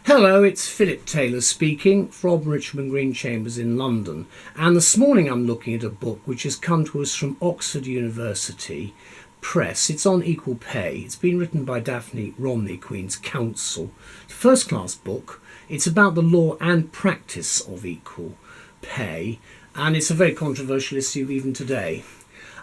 Hello, it's Philip Taylor speaking from Richmond Green Chambers in London, and this morning I'm looking at a book which has come to us from Oxford University Press. It's on equal pay. It's been written by Daphne Romney Queen's Counsel. It's a first-class book. It's about the law and practice of equal pay, and it's a very controversial issue even today.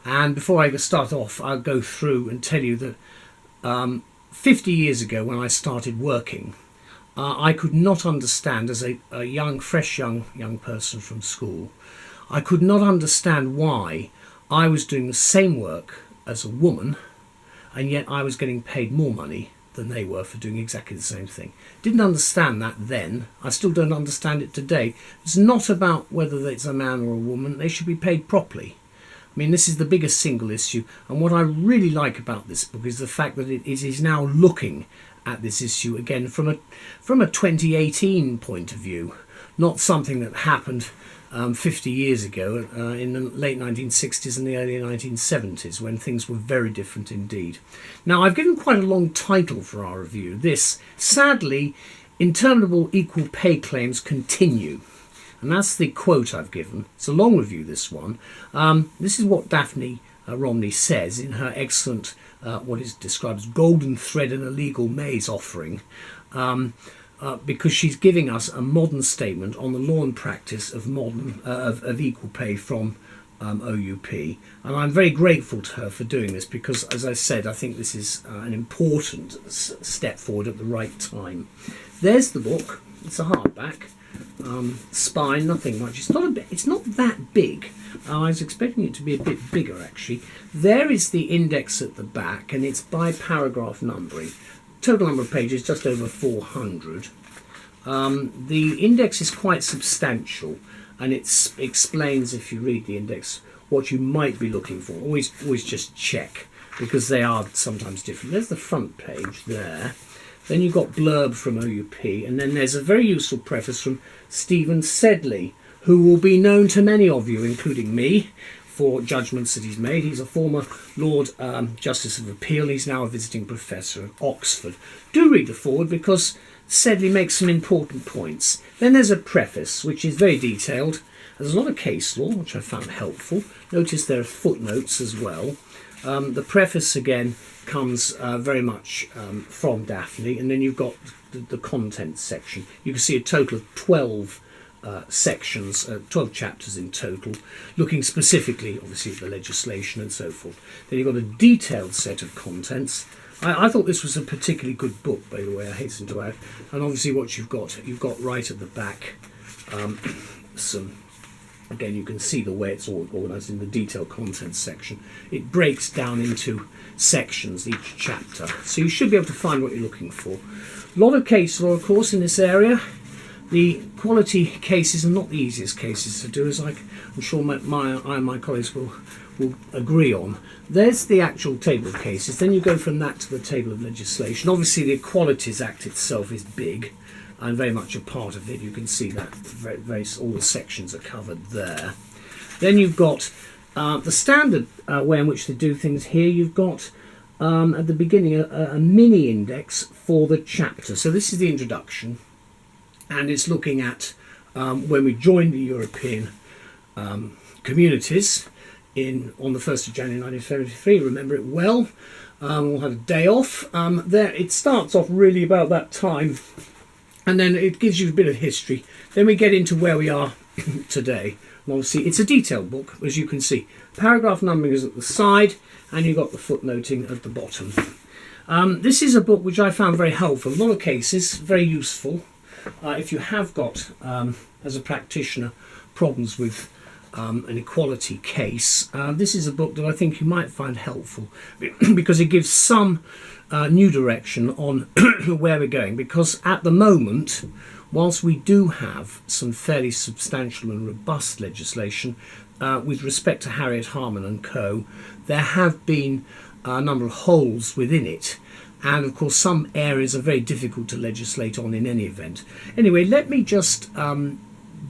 And before I start off, I'll go through and tell you that 50 years ago when I started working, I could not understand, as a fresh young person from school, I could not understand why I was doing the same work as a woman and yet I was getting paid more money than they were for doing exactly the same thing. Didn't understand that then. I still don't understand it today. It's not about whether it's a man or a woman. They should be paid properly. I mean, this is the biggest single issue, and what I really like about this book is the fact that it is now looking at this issue again from a 2018 point of view, not something that happened 50 years ago in the late 1960s and the early 1970s, when things were very different indeed. Now, I've given quite a long title for our review. This, sadly, interminable equal pay claims continue. And that's the quote I've given. It's a long review, this one. This is what Daphne Romney says in her excellent, what is described as golden thread in a legal maze offering, because she's giving us a modern statement on the law and practice of equal pay from OUP. And I'm very grateful to her for doing this because, as I said, I think this is an important step forward at the right time. There's the book. It's a hardback. Spine, nothing much. It's not that big. I was expecting it to be a bit bigger actually. There is the index at the back, and it's by paragraph numbering. Total number of pages just over 400. The index is quite substantial, and it explains, if you read the index, what you might be looking for. Always just check, because they are sometimes different. There's the front page there. Then you've got blurb from OUP, and then there's a very useful preface from Stephen Sedley, who will be known to many of you, including me, for judgments that he's made. He's a former Lord Justice of Appeal. He's now a visiting professor at Oxford. Do read the foreword, because Sedley makes some important points. Then there's a preface, which is very detailed. There's a lot of case law, which I found helpful. Notice there are footnotes as well. The preface, again, comes very much from Daphne, and then you've got the contents section. You can see a total of 12 sections, 12 chapters in total, looking specifically, obviously, at the legislation and so forth. Then you've got a detailed set of contents. I thought this was a particularly good book, by the way, I hasten to add. And obviously what you've got right at the back some... Again, you can see the way it's all organised in the detailed contents section. It breaks down into sections, each chapter. So you should be able to find what you're looking for. A lot of case law, of course, in this area. The quality cases are not the easiest cases to do, as I'm sure my colleagues will agree on. There's the actual table of cases. Then you go from that to the table of legislation. Obviously, the Equalities Act itself is big and very much a part of it. You can see that all the sections are covered there. Then you've got the standard way in which they do things here. You've got at the beginning a mini index for the chapter. So this is the introduction, and it's looking at when we joined the European communities on the 1st of January 1973. Remember it well. We'll have a day off. There it starts off really about that time. And then it gives you a bit of history. Then we get into where we are today. And obviously, it's a detailed book, as you can see. Paragraph numbering is at the side, and you've got the footnoting at the bottom. This is a book which I found very helpful. A lot of cases, very useful. If you have got, as a practitioner, problems with an equality case, this is a book that I think you might find helpful, because it gives some new direction on where we're going, because at the moment, whilst we do have some fairly substantial and robust legislation with respect to Harriet Harman and co, there have been a number of holes within it, and of course some areas are very difficult to legislate on in any event. Anyway, let me just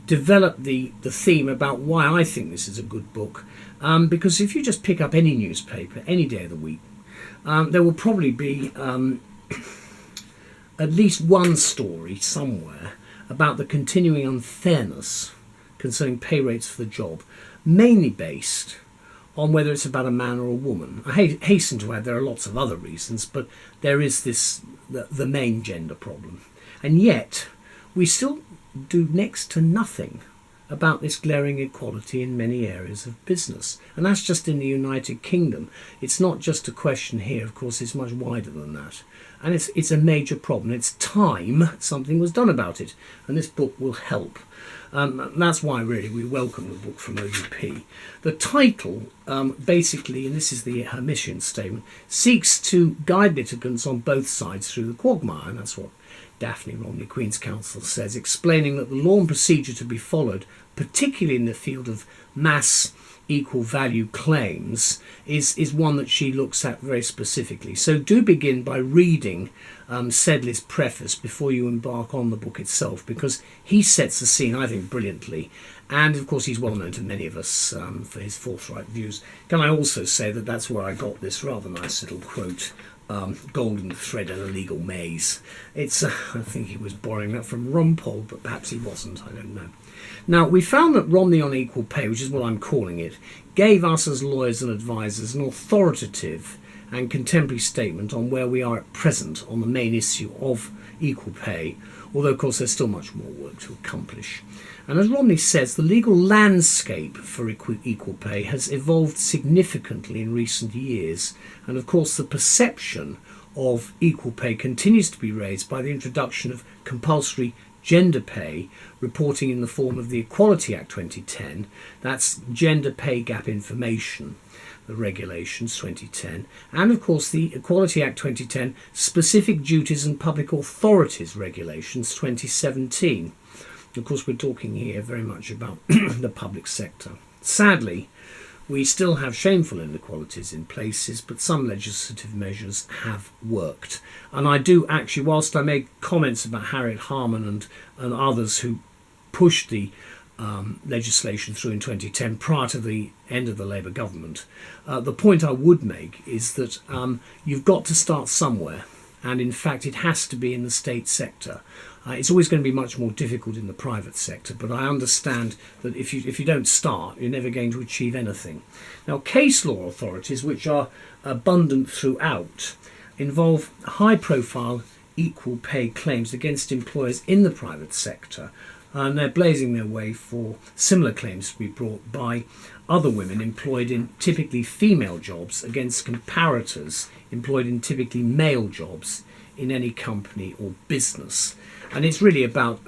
develop the theme about why I think this is a good book, because if you just pick up any newspaper any day of the week, there will probably be a at least one story somewhere about the continuing unfairness concerning pay rates for the job, mainly based on whether it's about a man or a woman. I hasten to add there are lots of other reasons, but there is the main gender problem. And yet, we still do next to nothing about this glaring inequality in many areas of business. And that's just in the United Kingdom. It's not just a question here, of course, it's much wider than that. And it's a major problem. It's time something was done about it. And this book will help. That's why really we welcome the book from OUP. The title basically, and this is her mission statement, seeks to guide litigants on both sides through the quagmire, and that's what Daphne Romney Queen's Counsel says, explaining that the law and procedure to be followed, particularly in the field of mass equal value claims, is one that she looks at very specifically. So do begin by reading Sedley's preface before you embark on the book itself, because he sets the scene, I think, brilliantly. And of course he's well known to many of us for his forthright views. Can I also say that that's where I got this rather nice little quote, golden thread in a legal maze. It's I think he was borrowing that from Rumpole, but perhaps he wasn't, I don't know. Now, we found that Romney on Equal Pay, which is what I'm calling it, gave us as lawyers and advisors an authoritative and contemporary statement on where we are at present on the main issue of equal pay, although of course there's still much more work to accomplish. And as Romney says, the legal landscape for equal pay has evolved significantly in recent years, and of course the perception of equal pay continues to be raised by the introduction of compulsory gender pay reporting in the form of the Equality Act 2010, that's gender pay gap information, the regulations 2010, and of course the Equality Act 2010 specific duties and public authorities regulations 2017. Of course we're talking here very much about the public sector. Sadly, we still have shameful inequalities in places, but some legislative measures have worked. And I do actually, whilst I made comments about Harriet Harman and others who pushed the legislation through in 2010 prior to the end of the Labour government, the point I would make is that you've got to start somewhere. And in fact, it has to be in the state sector. It's always going to be much more difficult in the private sector, but I understand that if you don't start, you're never going to achieve anything. Now, case law authorities, which are abundant throughout, involve high-profile equal pay claims against employers in the private sector, and they're blazing their way for similar claims to be brought by other women employed in typically female jobs against comparators employed in typically male jobs in any company or business. And it's really about,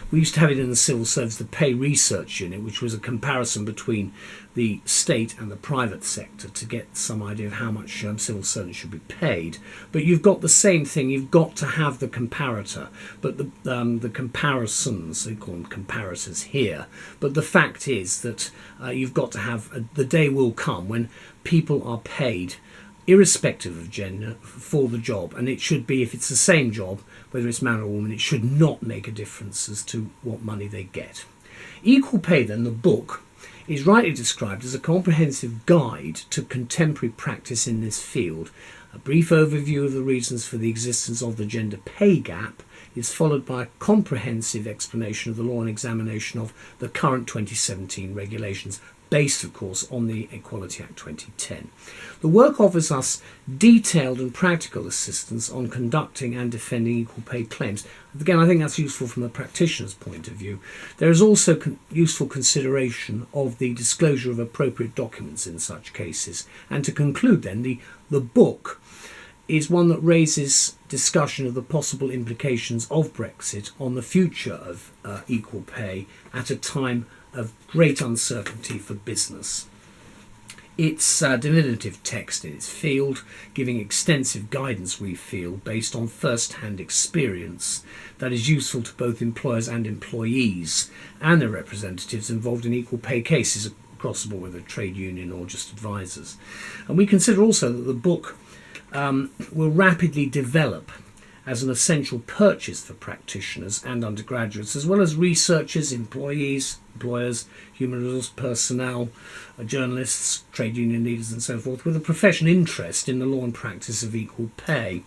we used to have it in the civil service, the pay research unit, which was a comparison between the state and the private sector to get some idea of how much civil servants should be paid. But you've got the same thing, you've got to have the comparator, but the comparisons, they call them comparators here, but the fact is that you've got to have, the day will come when people are paid irrespective of gender for the job, and it should be, if it's the same job, whether it's man or woman, it should not make a difference as to what money they get. Equal Pay then, the book, is rightly described as a comprehensive guide to contemporary practice in this field. A brief overview of the reasons for the existence of the gender pay gap is followed by a comprehensive explanation of the law and examination of the current 2017 regulations, based, of course, on the Equality Act 2010. The work offers us detailed and practical assistance on conducting and defending equal pay claims. Again, I think that's useful from the practitioner's point of view. There is also useful consideration of the disclosure of appropriate documents in such cases. And to conclude then, the book is one that raises discussion of the possible implications of Brexit on the future of equal pay at a time of great uncertainty for business. It's a definitive text in its field, giving extensive guidance, we feel, based on first-hand experience that is useful to both employers and employees and their representatives involved in equal pay cases across the board, whether trade union or just advisors. And we consider also that the book will rapidly develop as an essential purchase for practitioners and undergraduates, as well as researchers, employees, employers, human resource personnel, journalists, trade union leaders and so forth, with a professional interest in the law and practice of equal pay.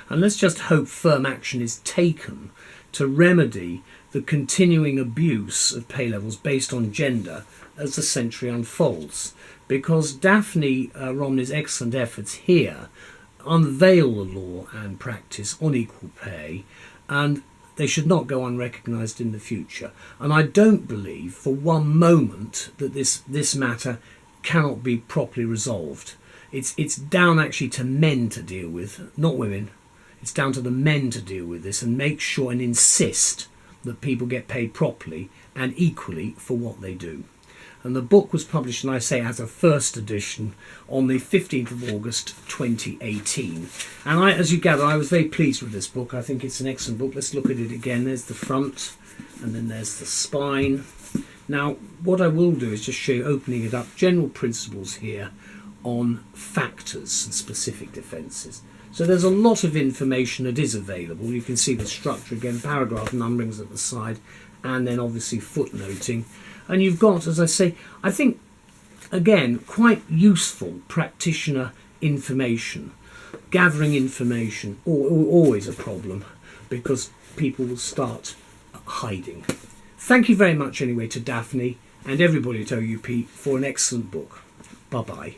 And let's just hope firm action is taken to remedy the continuing abuse of pay levels based on gender as the century unfolds, because Daphne Romney's excellent efforts here unveil the law and practice on equal pay, and they should not go unrecognised in the future. And I don't believe for one moment that this matter cannot be properly resolved. It's down actually to men to deal with, not women. It's down to the men to deal with this and make sure and insist that people get paid properly and equally for what they do. And the book was published, and I say as a first edition, on the 15th of August 2018. And as you gather, I was very pleased with this book. I think it's an excellent book. Let's look at it again. There's the front, and then there's the spine. Now, what I will do is just show you, opening it up, general principles here on factors and specific defences. So there's a lot of information that is available. You can see the structure again, paragraph numberings at the side, and then obviously footnoting. And you've got, as I say, I think, again, quite useful practitioner information. Gathering information, always a problem, because people will start hiding. Thank you very much anyway to Daphne and everybody at OUP for an excellent book. Bye-bye.